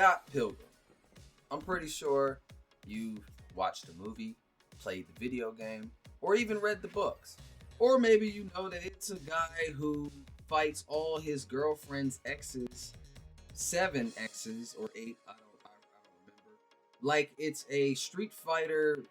Scott Pilgrim. I'm pretty sure you've watched the movie, played the video game, or even read the books. Or maybe you know that it's a guy who fights all his girlfriend's exes, 7 exes or 8, I don't remember. Like it's a Street Fighter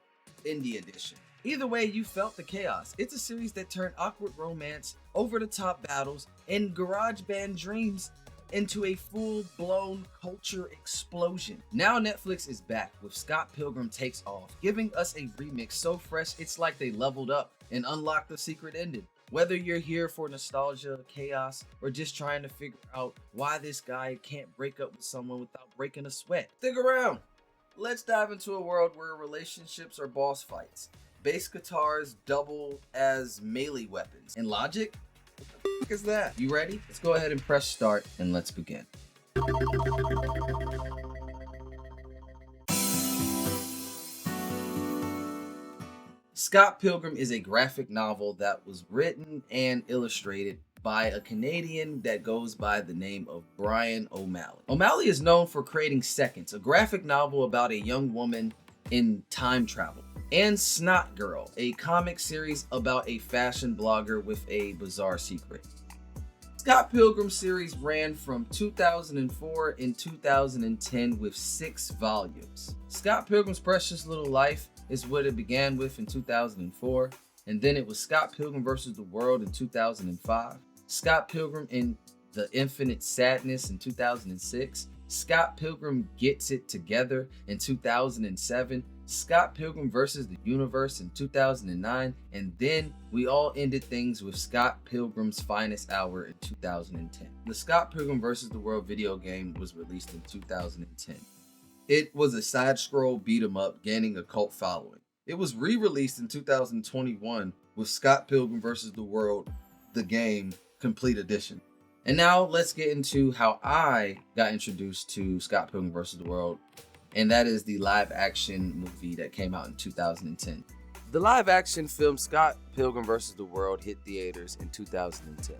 Indie edition. Either way, you felt the chaos. It's a series that turned awkward romance, over-the-top battles, and garage band dreams into a full-blown culture explosion. Now Netflix is back with Scott Pilgrim Takes Off, giving us a remix so fresh it's like they leveled up and unlocked the secret ending. Whether you're here for nostalgia, chaos, or just trying to figure out why this guy can't break up with someone without breaking a sweat, stick around. Let's dive into a world where relationships are boss fights, bass guitars double as melee weapons, and logic? What the fuck is that? You ready? Let's go ahead and press start and let's begin. Scott Pilgrim is a graphic novel that was written and illustrated by a Canadian that goes by the name of Brian O'Malley. O'Malley is known for creating Seconds, a graphic novel about a young woman in time travel, and Snot Girl, a comic series about a fashion blogger with a bizarre secret. Scott Pilgrim series ran from 2004 and 2010 with 6 volumes. Scott Pilgrim's Precious Little Life is what it began with in 2004, and then it was Scott Pilgrim vs. the World in 2005, Scott Pilgrim in the Infinite Sadness in 2006, Scott Pilgrim Gets It Together in 2007, Scott Pilgrim vs. the Universe in 2009, and then we all ended things with Scott Pilgrim's Finest Hour in 2010. The Scott Pilgrim vs. the World video game was released in 2010. It was a side-scroll beat-em-up gaining a cult following. It was re-released in 2021 with Scott Pilgrim vs. the World, the game, Complete Edition. And now let's get into how I got introduced to Scott Pilgrim vs. the World, and that is the live-action movie that came out in 2010. The live-action film Scott Pilgrim vs. the World hit theaters in 2010.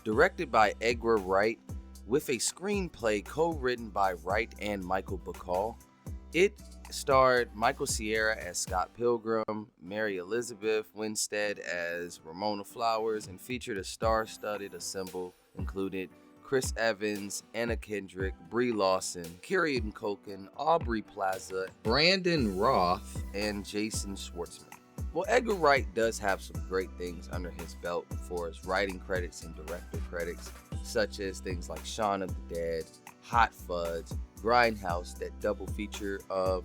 Directed by Edgar Wright, with a screenplay co-written by Wright and Michael Bacall, it starred Michael Cera as Scott Pilgrim, Mary Elizabeth Winstead as Ramona Flowers, and featured a star-studded ensemble included Chris Evans, Anna Kendrick, Brie Larson, Kieran Culkin, Aubrey Plaza, Brandon Roth, and Jason Schwartzman. Well, Edgar Wright does have some great things under his belt for his writing credits and director credits, such as things like Shaun of the Dead, Hot Fuzz, Grindhouse, that double feature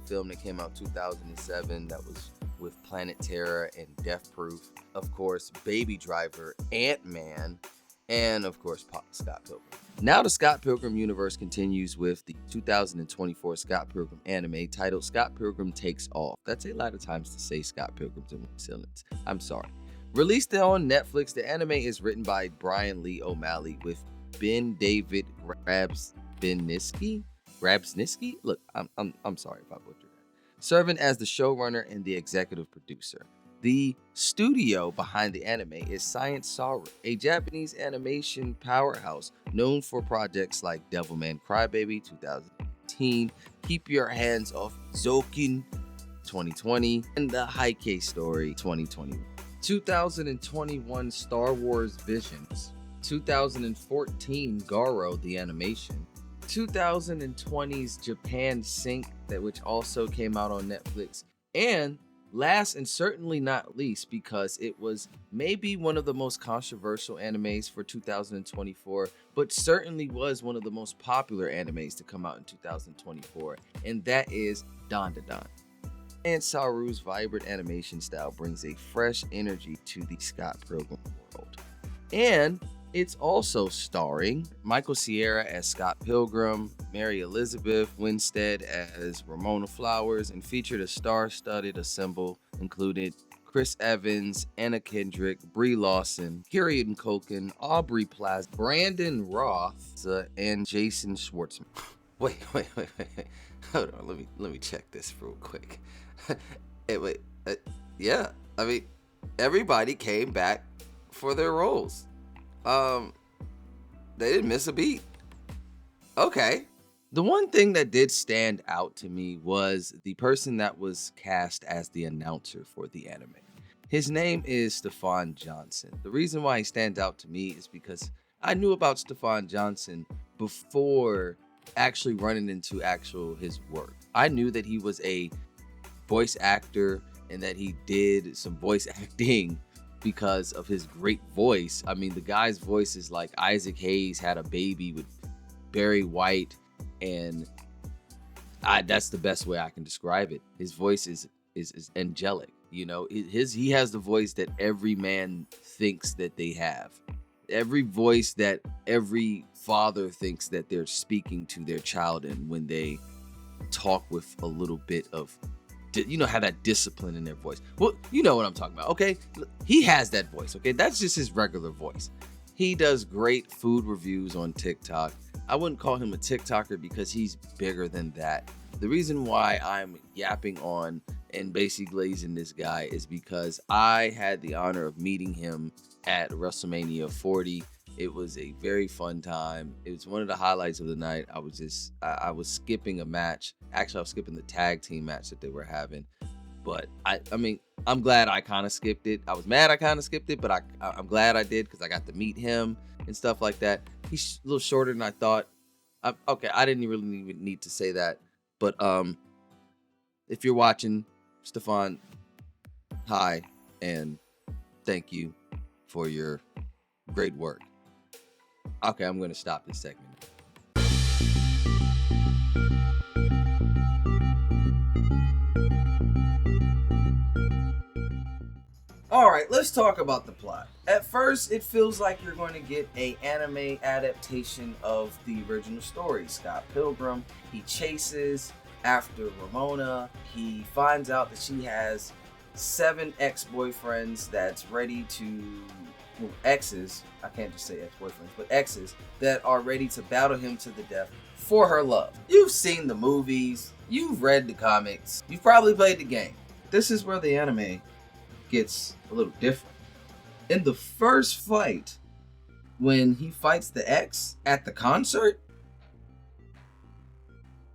film that came out 2007 that was with Planet Terror and Death Proof, of course, Baby Driver, Ant-Man, and of course Scott Pilgrim. Now the Scott Pilgrim universe continues with the 2024 Scott Pilgrim anime titled Scott Pilgrim Takes Off. That's a lot of times to say Scott Pilgrim's in one sentence. I'm sorry. Released on Netflix, the anime is written by Brian Lee O'Malley with Ben David Grabsniski? Look, I'm sorry if I butchered that. Serving as the showrunner and the executive producer. The studio behind the anime is Science Saru, a Japanese animation powerhouse known for projects like Devilman Crybaby 2018, Keep Your Hands Off Zokin 2020, and The Heike Story 2021. 2021 Star Wars Visions, 2014 Garo the animation, 2020's Japan Sync, which also came out on Netflix, and last and certainly not least, because it was maybe one of the most controversial animes for 2024, but certainly was one of the most popular animes to come out in 2024, and that is Dandadan. And Saru's vibrant animation style brings a fresh energy to the Scott Pilgrim world. And it's also starring Michael Cera as Scott Pilgrim, Mary Elizabeth Winstead as Ramona Flowers, and featured a star-studded ensemble included Chris Evans, Anna Kendrick, Brie Larson, Kieran Culkin, Aubrey Plaza, Brandon Roth, and Jason Schwartzman. Wait. Hold on, let me check this real quick. Yeah, I mean, everybody came back for their roles. They didn't miss a beat. Okay. The one thing that did stand out to me was the person that was cast as the announcer for the anime. His name is Stefan Johnson. The reason why he stands out to me is because I knew about Stefan Johnson before actually running into his work. I knew that he was a voice actor and that he did some voice acting because of his great voice. I mean, the guy's voice is like Isaac Hayes had a baby with Barry White, and that's the best way I can describe it. His voice is angelic. You know, he has the voice that every man thinks that they have. Every voice that every father thinks that they're speaking to their child in when they talk with a little bit of, have that discipline in their voice. Well, you know what I'm talking about, okay? He has that voice, okay? That's just his regular voice. He does great food reviews on TikTok. I wouldn't call him a TikToker because he's bigger than that. The reason why I'm yapping on and basically glazing this guy is because I had the honor of meeting him at WrestleMania 40. It was a very fun time. It was one of the highlights of the night. I was skipping a match. Actually, I was skipping the tag team match that they were having. But I mean, I'm glad I kind of skipped it. I was mad I kind of skipped it, but I'm glad I did because I got to meet him and stuff like that. He's a little shorter than I thought. Okay, I didn't really even need to say that. But if you're watching, Stefan, hi, and thank you for your great work. Okay, I'm going to stop this segment. All right, let's talk about the plot. At first, it feels like you're going to get an anime adaptation of the original story. Scott Pilgrim, he chases after Ramona. He finds out that she has 7 ex-boyfriends that's ready to, exes, I can't just say ex-boyfriends, but exes that are ready to battle him to the death for her love. You've seen the movies, you've read the comics, you've probably played the game. This is where the anime gets a little different. In the first fight, when he fights the ex at the concert,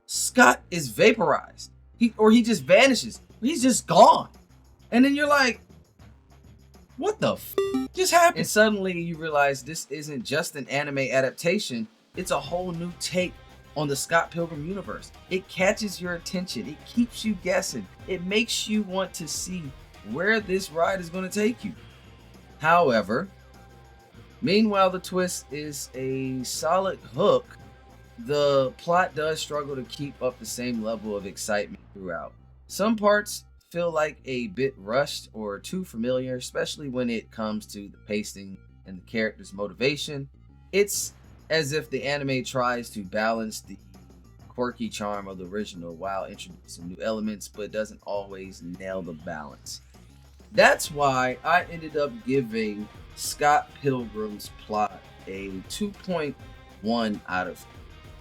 Scott is vaporized. He just vanishes. He's just gone. And then you're like, what the just happened? And suddenly you realize this isn't just an anime adaptation, it's a whole new take on the Scott Pilgrim universe. It catches your attention, it keeps you guessing, it makes you want to see where this ride is going to take you. However, meanwhile the twist is a solid hook, the plot does struggle to keep up the same level of excitement throughout. Some parts feel like a bit rushed or too familiar, especially when it comes to the pacing and the character's motivation. It's as if the anime tries to balance the quirky charm of the original while introducing new elements, but doesn't always nail the balance. That's why I ended up giving Scott Pilgrim's plot a 2.1 out of 10.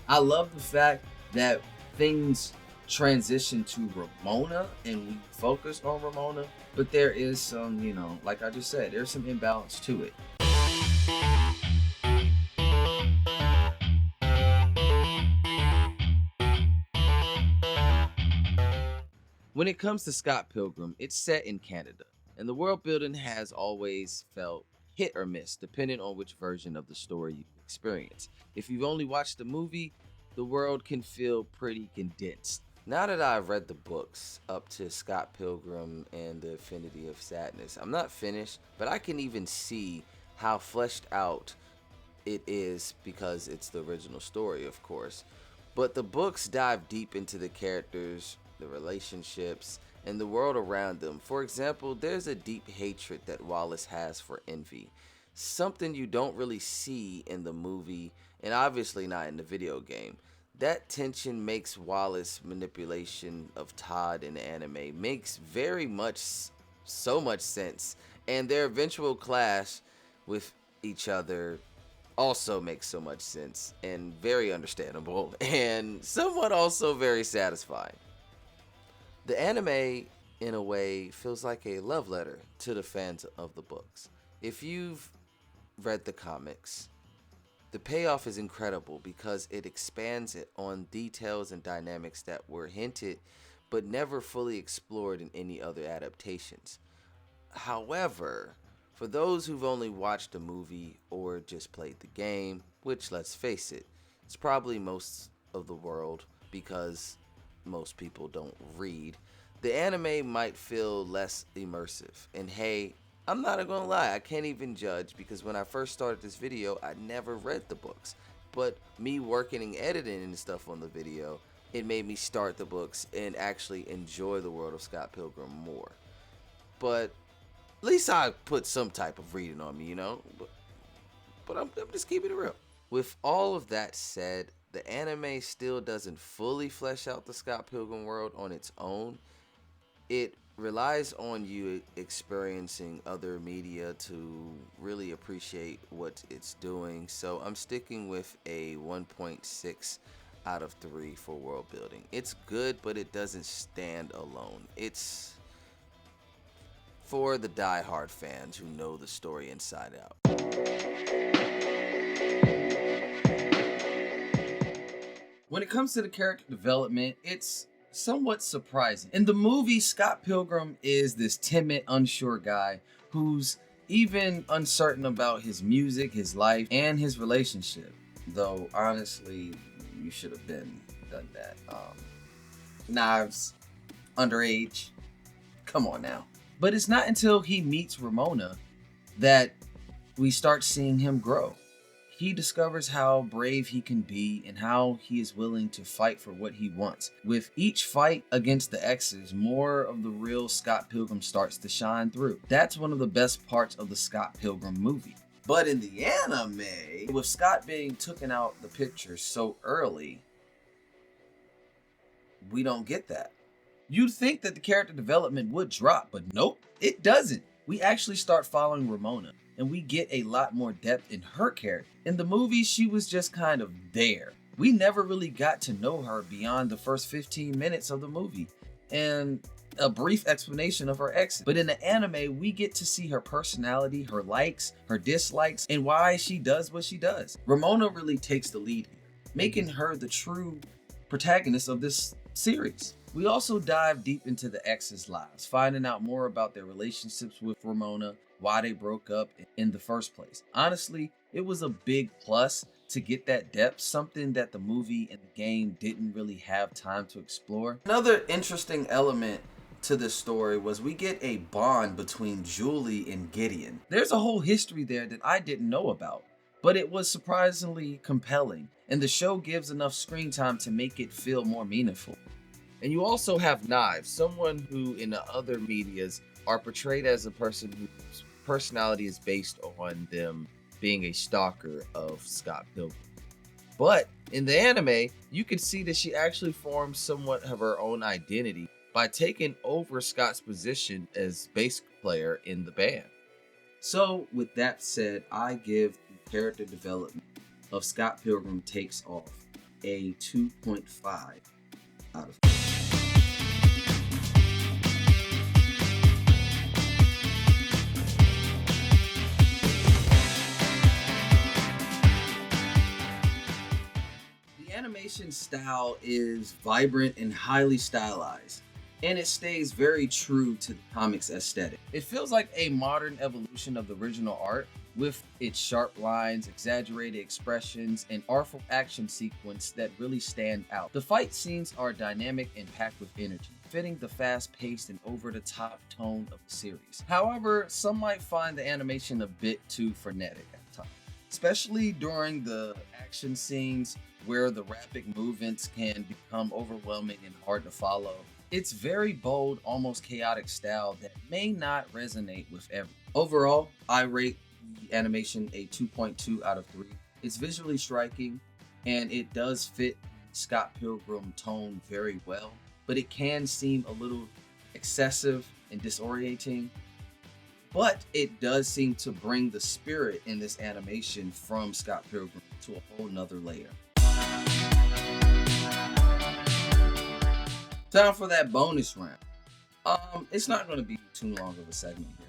I love the fact that things transition to Ramona and we focus on Ramona, but there is some, like I just said, there's some imbalance to it. When it comes to Scott Pilgrim, it's set in Canada, and the world building has always felt hit or miss, depending on which version of the story you experience. If you've only watched the movie, the world can feel pretty condensed. Now that I've read the books up to Scott Pilgrim and the Infinity of Sadness, I'm not finished, but I can even see how fleshed out it is because it's the original story, of course. But the books dive deep into the characters, the relationships, and the world around them. For example, there's a deep hatred that Wallace has for Envy, something you don't really see in the movie and obviously not in the video game. That tension makes Wallace's manipulation of Todd in the anime makes so much sense, and their eventual clash with each other also makes so much sense and very understandable and somewhat also very satisfying. The anime, in a way, feels like a love letter to the fans of the books. If you've read the comics, The payoff is incredible because it expands it on details and dynamics that were hinted but never fully explored in any other adaptations. However, for those who've only watched the movie or just played the game, which let's face it, it's probably most of the world because most people don't read, the anime might feel less immersive. And hey, I'm not gonna lie, I can't even judge because when I first started this video, I never read the books. But me working and editing and stuff on the video, it made me start the books and actually enjoy the world of Scott Pilgrim more. But at least I put some type of reading on me, you know? But I'm just keeping it real. With all of that said, the anime still doesn't fully flesh out the Scott Pilgrim world on its own. It relies on you experiencing other media to really appreciate what it's doing. So I'm sticking with a 1.6 out of 3 for world building. It's good, but it doesn't stand alone. It's for the die-hard fans who know the story inside out. When it comes to the character development, it's somewhat surprising. In the movie, Scott Pilgrim is this timid, unsure guy who's even uncertain about his music, his life, and his relationship. Though, honestly, you should have been done that. Knives, underage, come on now. But it's not until he meets Ramona that we start seeing him grow. He discovers how brave he can be and how he is willing to fight for what he wants. With each fight against the X's, more of the real Scott Pilgrim starts to shine through. That's one of the best parts of the Scott Pilgrim movie. But in the anime, with Scott being taken out the picture so early, we don't get that. You'd think that the character development would drop, but nope, it doesn't. We actually start following Ramona, and we get a lot more depth in her character. In the movie, she was just kind of there. We never really got to know her beyond the first 15 minutes of the movie, and a brief explanation of her exes. But in the anime, we get to see her personality, her likes, her dislikes, and why she does what she does. Ramona really takes the lead here, making her the true protagonist of this series. We also dive deep into the exes' lives, finding out more about their relationships with Ramona, why they broke up in the first place. Honestly, it was a big plus to get that depth, something that the movie and the game didn't really have time to explore. Another interesting element to this story was we get a bond between Julie and Gideon. There's a whole history there that I didn't know about, but it was surprisingly compelling, and the show gives enough screen time to make it feel more meaningful. And you also have Knives, someone who in the other medias are portrayed as a person whose personality is based on them being a stalker of Scott Pilgrim. But in the anime, you can see that she actually forms somewhat of her own identity by taking over Scott's position as bass player in the band. So, with that said, I give the character development of Scott Pilgrim Takes Off a 2.5 out of 5. The animation style is vibrant and highly stylized, and it stays very true to the comics aesthetic. It feels like a modern evolution of the original art, with its sharp lines, exaggerated expressions, and artful action sequence that really stand out. The fight scenes are dynamic and packed with energy, fitting the fast-paced and over-the-top tone of the series. However, some might find the animation a bit too frenetic at times, especially during the action scenes where the rapid movements can become overwhelming and hard to follow. It's very bold, almost chaotic style that may not resonate with everyone. Overall, I rate the animation a 2.2 out of 3. It's visually striking, and it does fit Scott Pilgrim tone very well, but it can seem a little excessive and disorienting. But it does seem to bring the spirit in this animation from Scott Pilgrim to a whole nother layer. Time for that bonus round. It's not going to be too long of a segment here.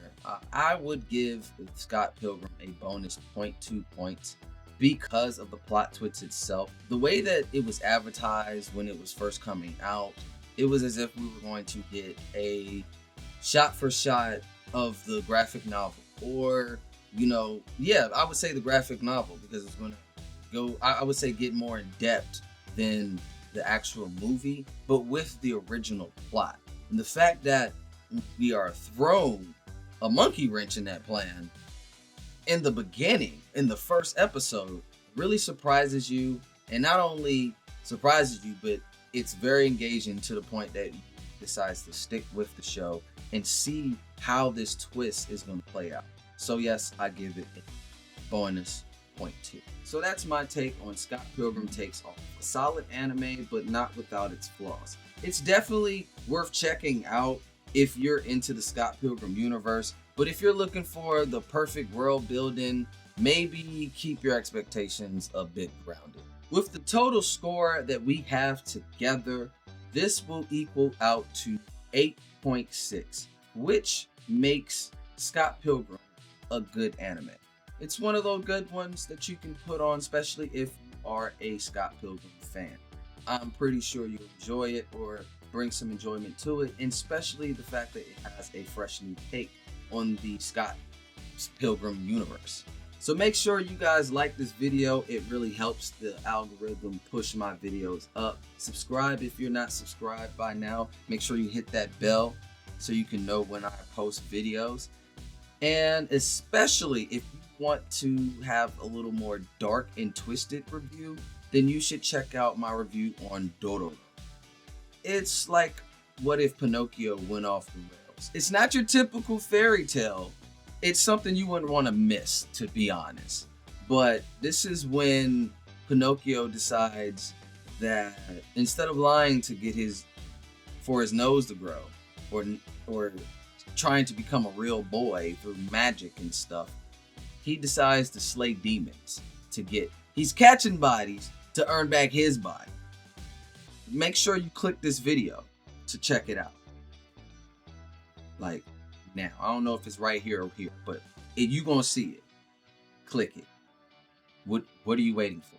I would give Scott Pilgrim a bonus 0.2 points because of the plot twist itself. The way that it was advertised when it was first coming out, it was as if we were going to get a shot for shot of the graphic novel, or I would say the graphic novel, because it's going to go, I would say, get more in depth than the actual movie, but with the original plot. And the fact that we are thrown a monkey wrench in that plan in the beginning, in the first episode, really surprises you. And not only surprises you, but it's very engaging to the point that you decides to stick with the show and see how this twist is going to play out. So yes, I give it a bonus point 2. So that's my take on Scott Pilgrim Takes Off. A solid anime, but not without its flaws. It's definitely worth checking out if you're into the Scott Pilgrim universe, but if you're looking for the perfect world building, maybe keep your expectations a bit grounded. With the total score that we have together, this will equal out to 8.6, which makes Scott Pilgrim a good anime. It's one of those good ones that you can put on, especially if you are a Scott Pilgrim fan. I'm pretty sure you'll enjoy it or bring some enjoyment to it, and especially the fact that it has a fresh new take on the Scott Pilgrim universe. So make sure you guys like this video. It really helps the algorithm push my videos up. Subscribe if you're not subscribed by now. Make sure you hit that bell so you can know when I post videos. And especially if you want to have a little more dark and twisted review, then you should check out my review on Dororo. It's like, what if Pinocchio went off the rails? It's not your typical fairy tale. It's something you wouldn't want to miss, to be honest. But this is when Pinocchio decides that instead of lying to get for his nose to grow, or trying to become a real boy through magic and stuff, he decides to slay demons he's catching bodies to earn back his body. Make sure you click this video to check it out. Like now, I don't know if it's right here or here, but you're gonna see it. Click it. What are you waiting for?